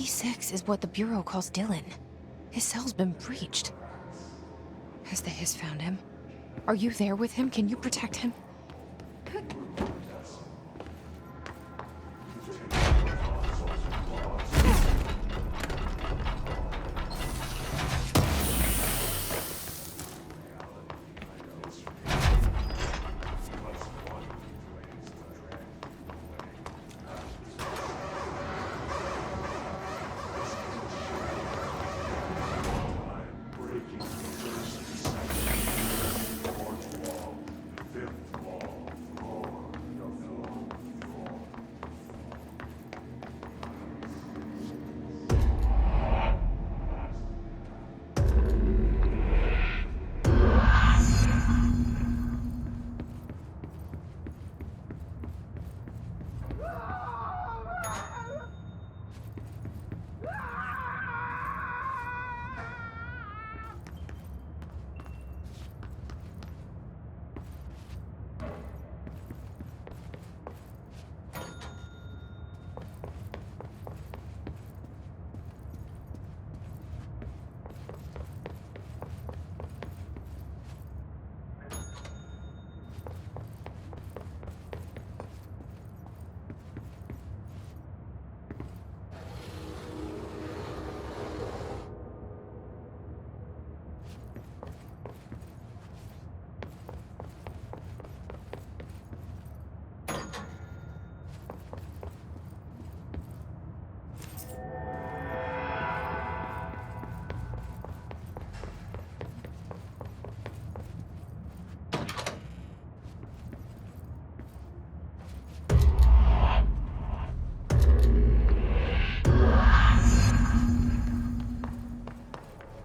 P6 is what the Bureau calls Dylan. His cell's been breached. Has the Hiss found him? Are you there with him? Can you protect him?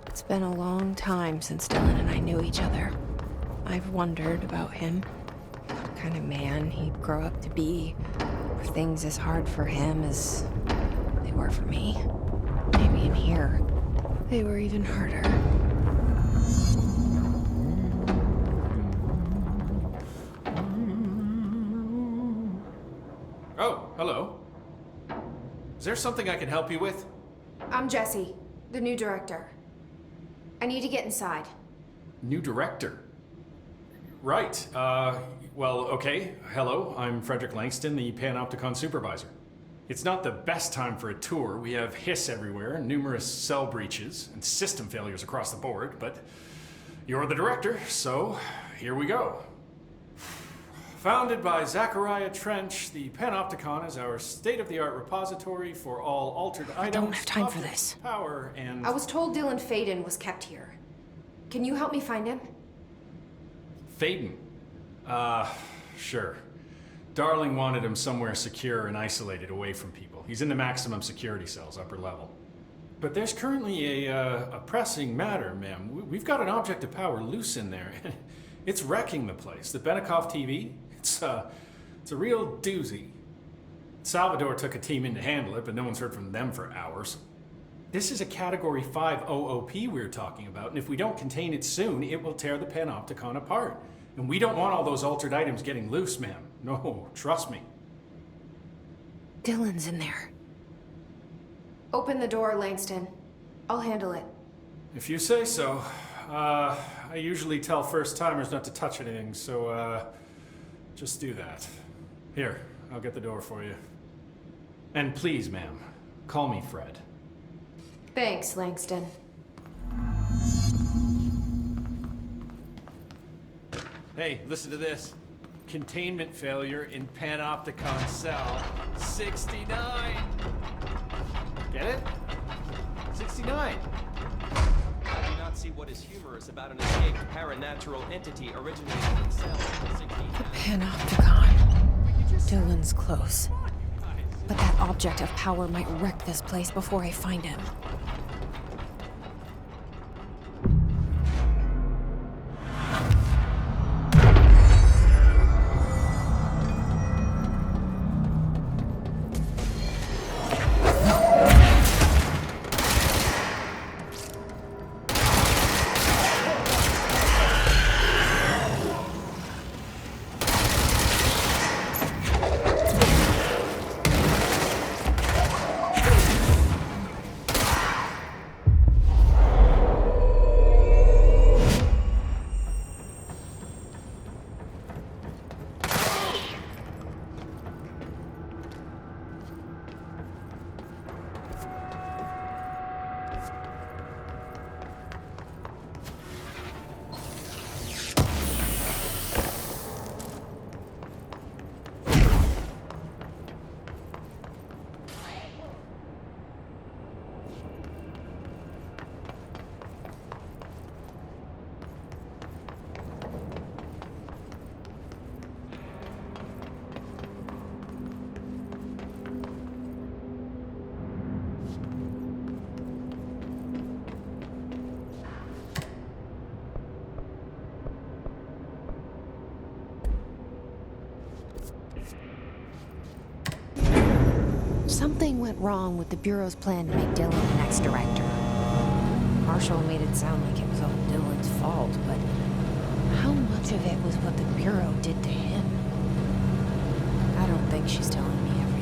It's been a long time since Dylan and I knew each other. I've wondered about him. What kind of man he'd grow up to be. Were things as hard for him as they were for me? Maybe in here, they were even harder. Oh, hello. Is there something I can help you with? I'm Jessie, the new director. I need to get inside. New director? Right. Well, okay. Hello, I'm Frederick Langston, the Panopticon supervisor. It's not the best time for a tour. We have hiss everywhere, numerous cell breaches, and system failures across the board, but you're the director, so here we go. Founded by Zachariah Trench, the Panopticon is our state-of-the-art repository for all altered items. I don't have time for this. Power and... I was told Dylan Faden was kept here. Can you help me find him? Faden? Sure. Darling wanted him somewhere secure and isolated away from people. He's in the maximum security cells, upper level. But there's currently a pressing matter, ma'am. We've got an object of power loose in there. It's wrecking the place. The Benikoff TV, it's a real doozy. Salvador took a team in to handle it, but no one's heard from them for hours. This is a Category 5 OOP we're talking about, and if we don't contain it soon, it will tear the Panopticon apart. And we don't want all those altered items getting loose, ma'am. No, trust me. Dylan's in there. Open the door, Langston. I'll handle it. If you say so. I usually tell first-timers not to touch anything, so, just do that. Here, I'll get the door for you. And please, ma'am, call me Fred. Thanks, Langston. Hey, listen to this. Containment failure in Panopticon cell 69. Get it? 69. I do not see what is humorous about an escaped paranatural entity originating from cell 69. Panopticon. Dylan's close. But that object of power might wreck this place before I find him. Something went wrong with the Bureau's plan to make Dylan the next director. Marshall made it sound like it was all Dylan's fault, but how much of it was what the Bureau did to him? I don't think she's telling me everything.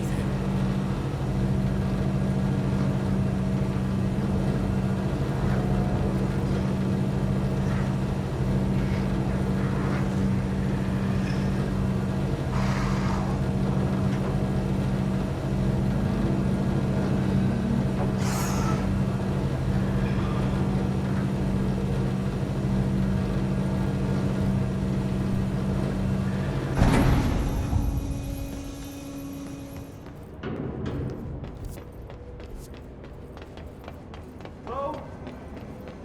Hello?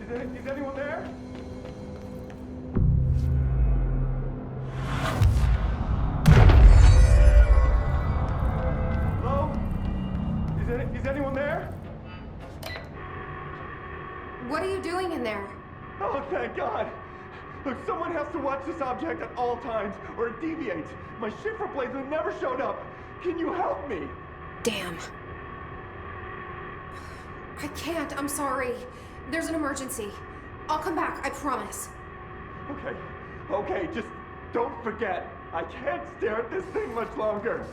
Is anyone there? Hello? Is anyone there? What are you doing in there? Oh, thank God! Look, someone has to watch this object at all times, or it deviates. My shift replacement never showed up. Can you help me? Damn. I can't, I'm sorry. There's an emergency. I'll come back, I promise. Okay, just don't forget. I can't stare at this thing much longer.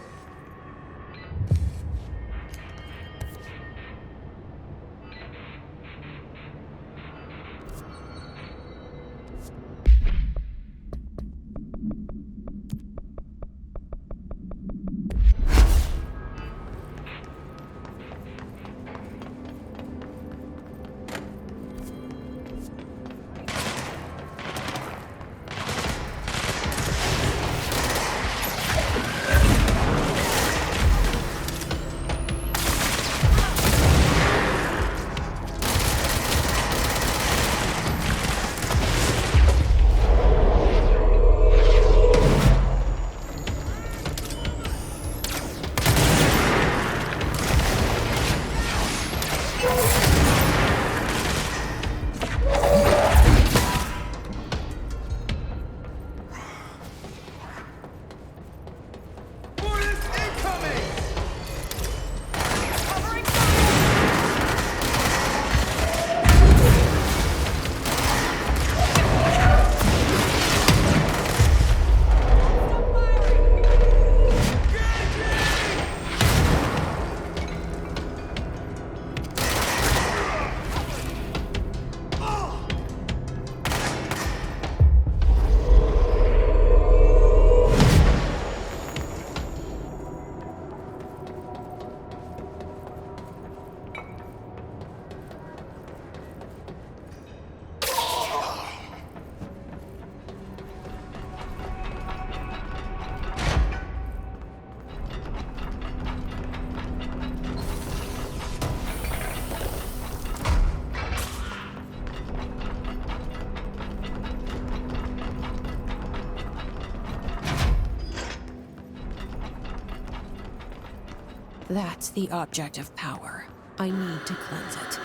That's the object of power. I need to cleanse it.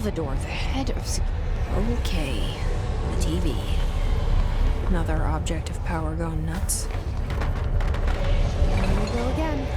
Salvador, the head of Okay, the TV. Another object of power gone nuts. Here we go again.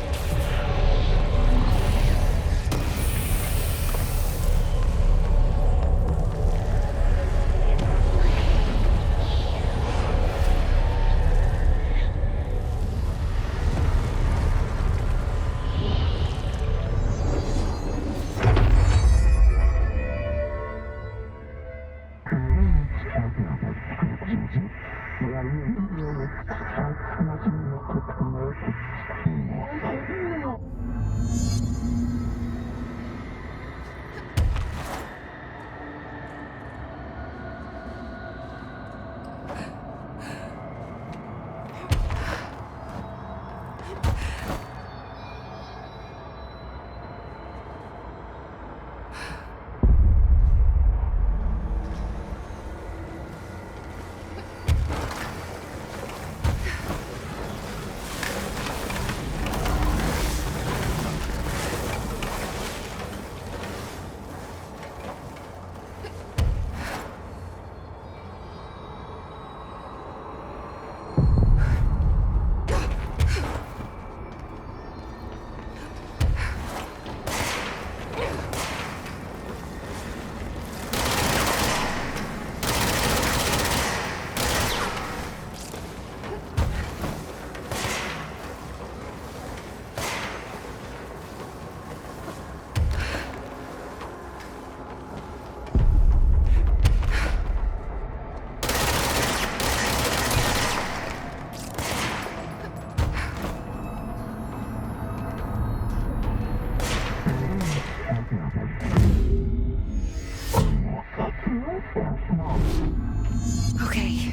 Okay,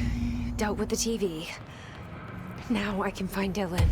dealt with the TV. Now I can find Dylan.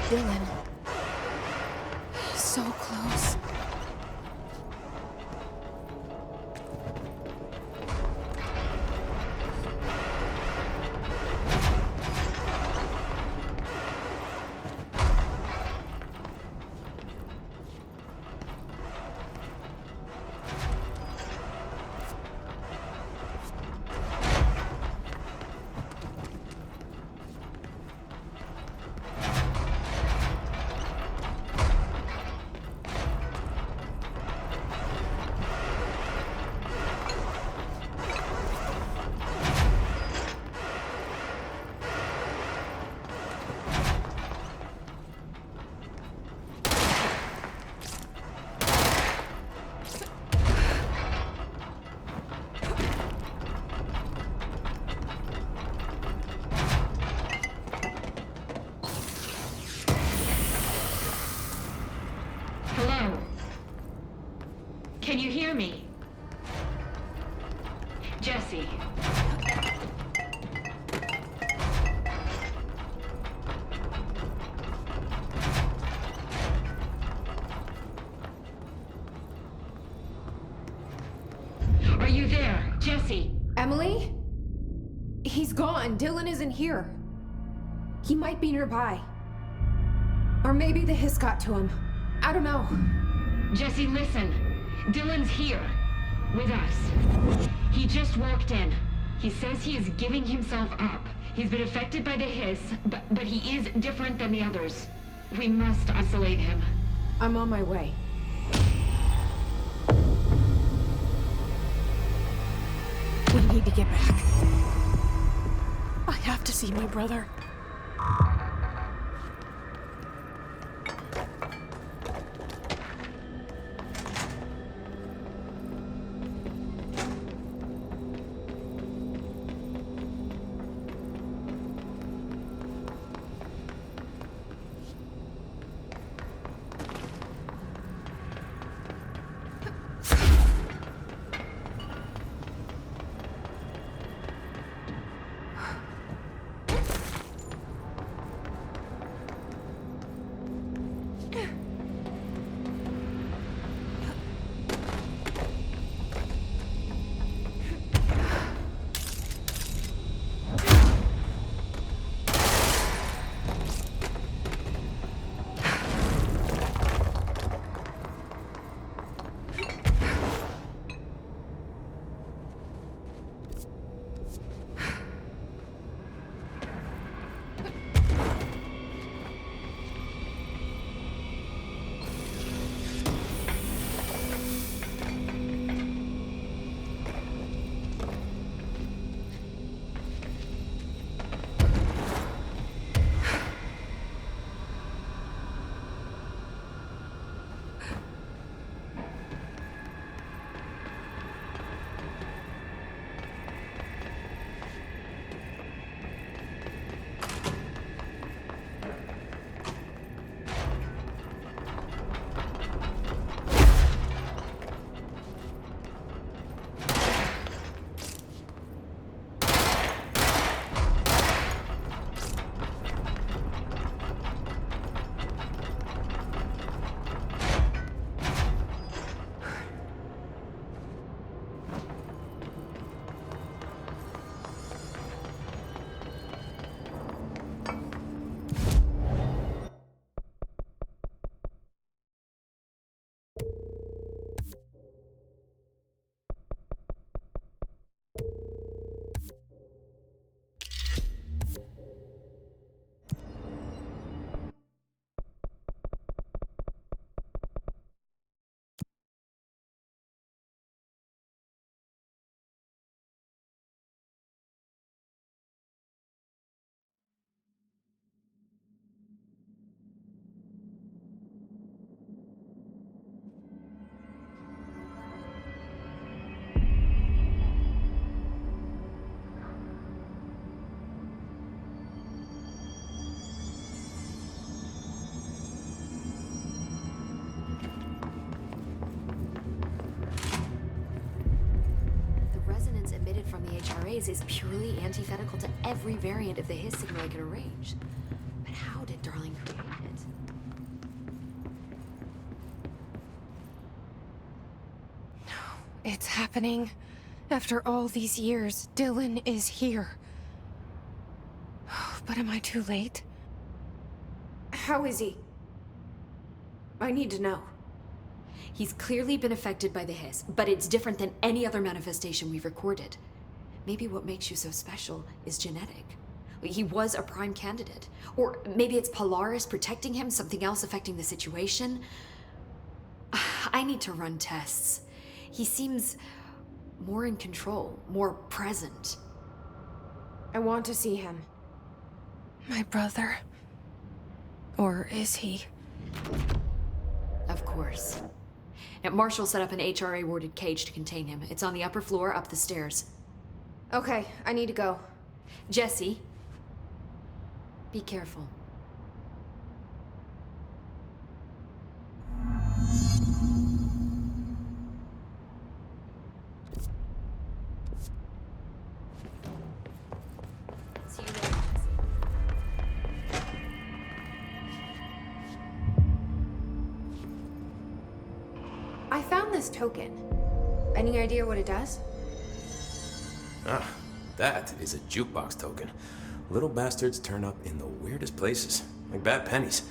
Dylan. So close. Hello? Can you hear me? Jesse. Are you there, Jesse? Emily? He's gone. Dylan isn't here. He might be nearby. Or maybe the hiss got to him. I don't know. Jesse, listen. Dylan's here. With us. He just walked in. He says he is giving himself up. He's been affected by the hiss, but he is different than the others. We must isolate him. I'm on my way. We need to get back. I have to see my brother. From the HRAs is purely antithetical to every variant of the hiss signal I can arrange. But how did Darling create it? It's happening. After all these years, Dylan is here. But am I too late? How is he? I need to know. He's clearly been affected by the hiss, but it's different than any other manifestation we've recorded. Maybe what makes you so special is genetic. He was a prime candidate. Or maybe it's Polaris protecting him, something else affecting the situation. I need to run tests. He seems more in control, more present. I want to see him. My brother. Or is he? Of course. Now, Marshall set up an HRA-warded cage to contain him. It's on the upper floor, up the stairs. Okay, I need to go. Jesse, be careful. See you later, Jesse. I found this token. Any idea what it does? Ah, that is a jukebox token. Little bastards turn up in the weirdest places, like bad pennies.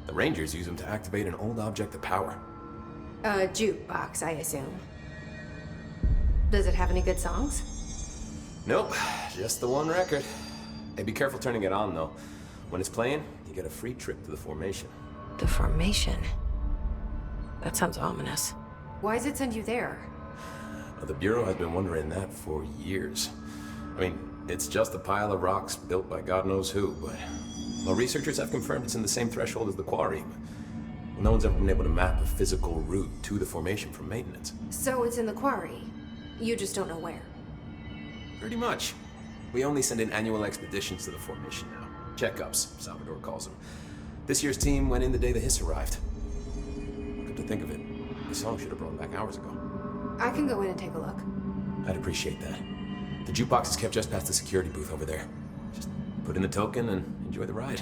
The Rangers use them to activate an old object of power. A jukebox, I assume. Does it have any good songs? Nope, just the one record. Hey, be careful turning it on, though. When it's playing, you get a free trip to the formation. The formation? That sounds ominous. Why does it send you there? The Bureau has been wondering that for years. I mean, it's just a pile of rocks built by God knows who, but... Well, researchers have confirmed it's in the same threshold as the quarry. But no one's ever been able to map a physical route to the formation for maintenance. So it's in the quarry. You just don't know where. Pretty much. We only send in annual expeditions to the formation now. Checkups, Salvador calls them. This year's team went in the day the hiss arrived. Come to think of it, the song should have brought them back hours ago. I can go in and take a look. I'd appreciate that. The jukebox is kept just past the security booth over there. Just put in the token and enjoy the ride.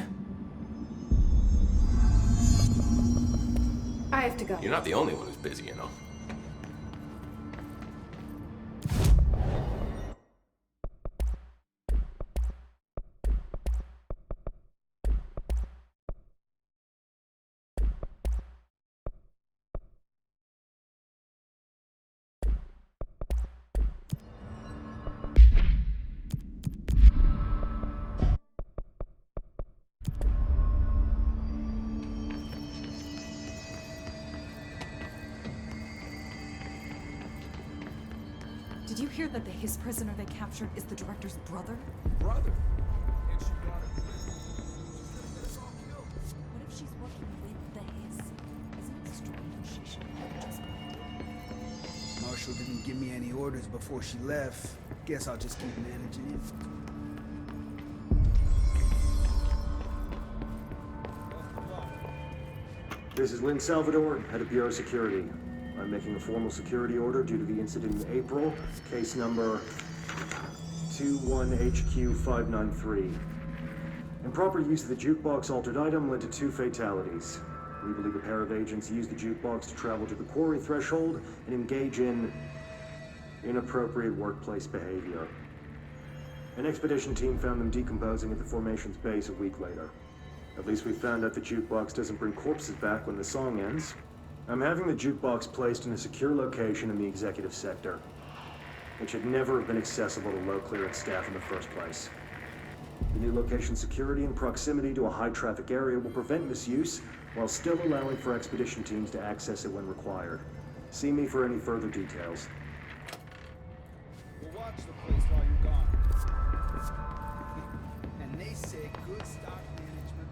I have to go. You're not the only one who's busy, you know. Did you hear that his prisoner they captured is the director's brother? Brother? And she brought him here. What if she's working with the hiss? Isn't it strange she should have just left? Marshall didn't give me any orders before she left. Guess I'll just keep managing it. This is Lynn Salvador, head of Bureau Security. I'm making a formal security order due to the incident in April, case number 21HQ593. Improper use of the jukebox altered item led to 2 fatalities. We believe a pair of agents used the jukebox to travel to the quarry threshold and engage in inappropriate workplace behavior. An expedition team found them decomposing at the formation's base a week later. At least we found out the jukebox doesn't bring corpses back when the song ends. I'm having the jukebox placed in a secure location in the executive sector. It should never have been accessible to low clearance staff in the first place. The new location security and proximity to a high traffic area will prevent misuse while still allowing for expedition teams to access it when required. See me for any further details. We'll watch the place while you're gone. And they say good stock management.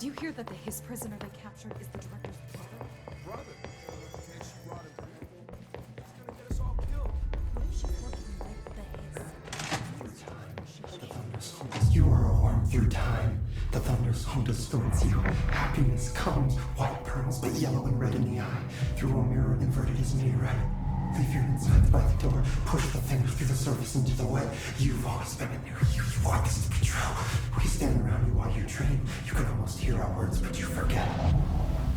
Did you hear that the Hiss prisoner they captured is the director's brother? Brother? And she brought him here. She's gonna get us all killed. What if she working with the Hiss? The thunders hunt us. You are a worm through time. The thunders hunt us towards you. Happiness comes, white pearls, but yellow and red in the eye. Through a mirror inverted is made right. Leave your insides by the door. Push the fingers through the surface into the wet. You've always been in there. You want this to be true. We stand around you while you dream. You can almost hear our words, but you forget.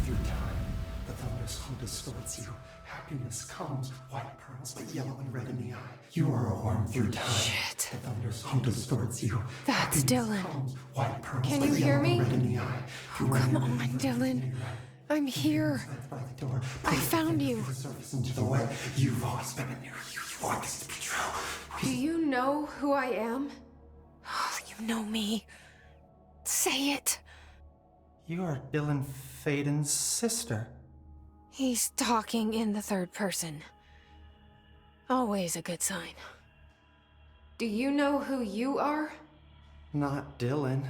Through time, the thunders hunt us towards you. Happiness comes, white pearls, but yellow and red in the eye. You are a worm through time. Shit. The thunders hunt us towards you. That's Dylan. Comes, white pearls, Can but you hear yellow and me? red in the eye. Oh, come on, Dylan. I'm here. I found you. Into the wet. You've always been in there. You want this to be true. Do you know who I am? Oh, you know me. Say it. You are Dylan Faden's sister. He's talking in the third person. Always a good sign. Do you know who you are? Not Dylan.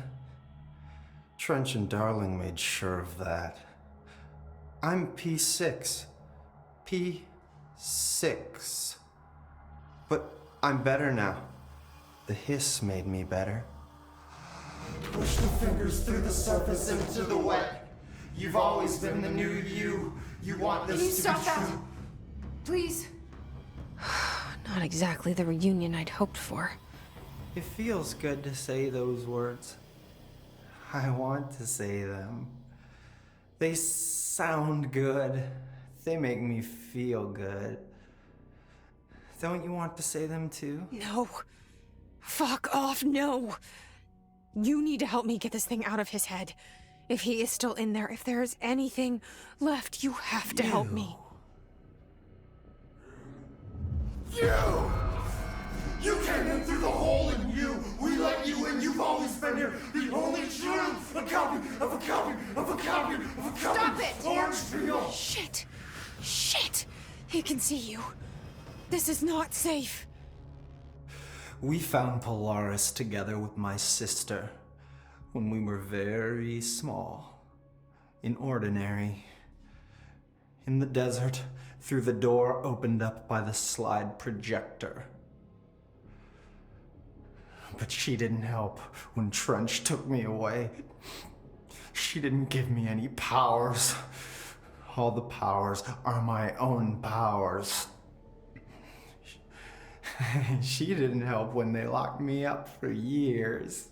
Trench and Darling made sure of that. I'm P6. P6. But I'm better now. The hiss made me better. Push the fingers through the surface into the wet. You've always been the new you. You want this Can you to stop be that? true. Please. Not exactly the reunion I'd hoped for. It feels good to say those words. I want to say them. They sound good. They make me feel good. Don't you want to say them too? No. Fuck off, no. You need to help me get this thing out of his head. If he is still in there, if there is anything left, you have to help me. You came in through the hole in you. We let you in. You've always been here. The only truth. A copy of a copy of a copy of a copy. Stop it! Orange peel. Shit. Shit. He can see you. This is not safe. We found Polaris together with my sister when we were very small. In Ordinary. In the desert, through the door opened up by the slide projector. But she didn't help when Trench took me away. She didn't give me any powers. All the powers are my own powers. She didn't help when they locked me up for years.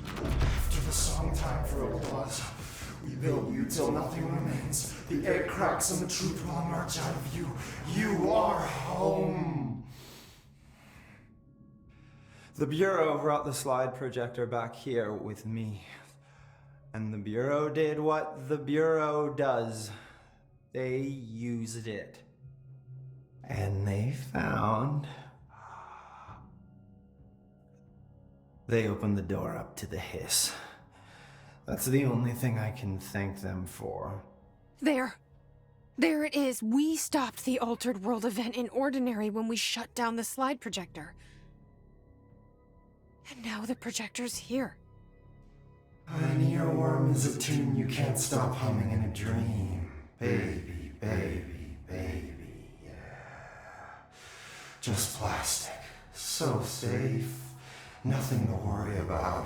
After the song time for applause, we build you till nothing remains. The air cracks and the truth will emerge out of you. You are home. The Bureau brought the slide projector back here with me. And the Bureau did what the Bureau does. They used it. And they found... They opened the door up to the hiss. That's the only thing I can thank them for. There. There it is. We stopped the Altered World event in Ordinary when we shut down the slide projector. And now the projector's here. An earworm is a tune you can't stop humming in a dream. Baby, baby, baby, yeah. Just plastic. So safe. Nothing to worry about.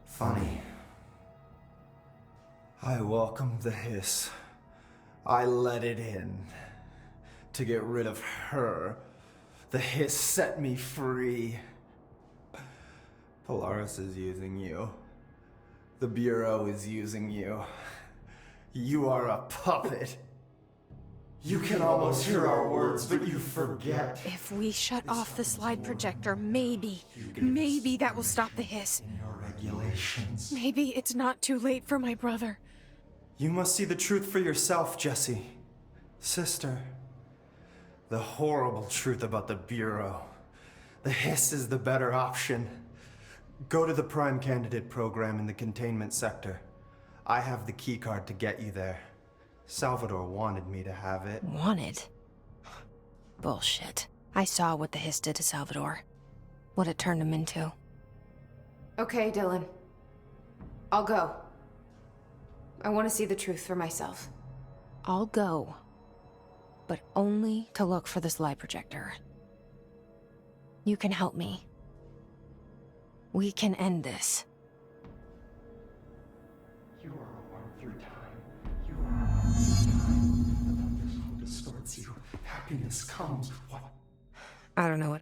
Funny. I welcomed the hiss. I let it in. To get rid of her. The hiss set me free. Polaris is using you. The Bureau is using you. You are a puppet. You can almost hear our words, but you forget. If we shut off the slide projector, maybe that will stop the hiss. Regulations. Maybe it's not too late for my brother. You must see the truth for yourself, Jessie. Sister. The horrible truth about the Bureau. The hiss is the better option. Go to the Prime Candidate program in the containment sector. I have the keycard to get you there. Salvador wanted me to have it. Wanted? Bullshit. I saw what the hiss did to Salvador. What it turned him into. Okay, Dylan. I'll go. I want to see the truth for myself. I'll go. But only to look for this light projector. You can help me. We can end this. You are a worm through time. You are a worm through time. The thunder's distorts you. Happiness comes. What? I don't know what.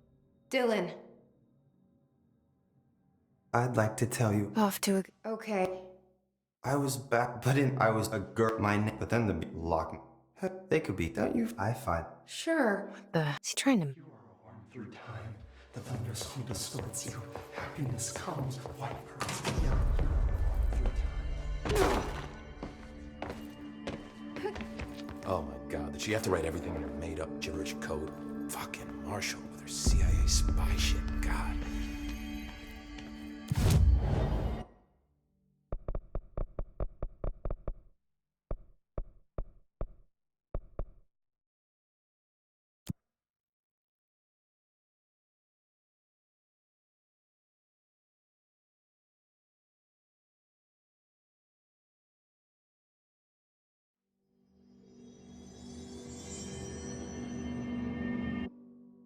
Dylan. I'd like to tell you. Off to a. Okay. I was back, but I was a girl. But then the lock. Heck, they could be. Don't you? I find. Sure. Is he trying to? You are a worm through time. The thunderstorm distorts you. Happiness comes. White pearls but yellow. Through time. Oh my god, did she have to write everything in her made-up gibberish code? Fucking Marshall with her CIA spy.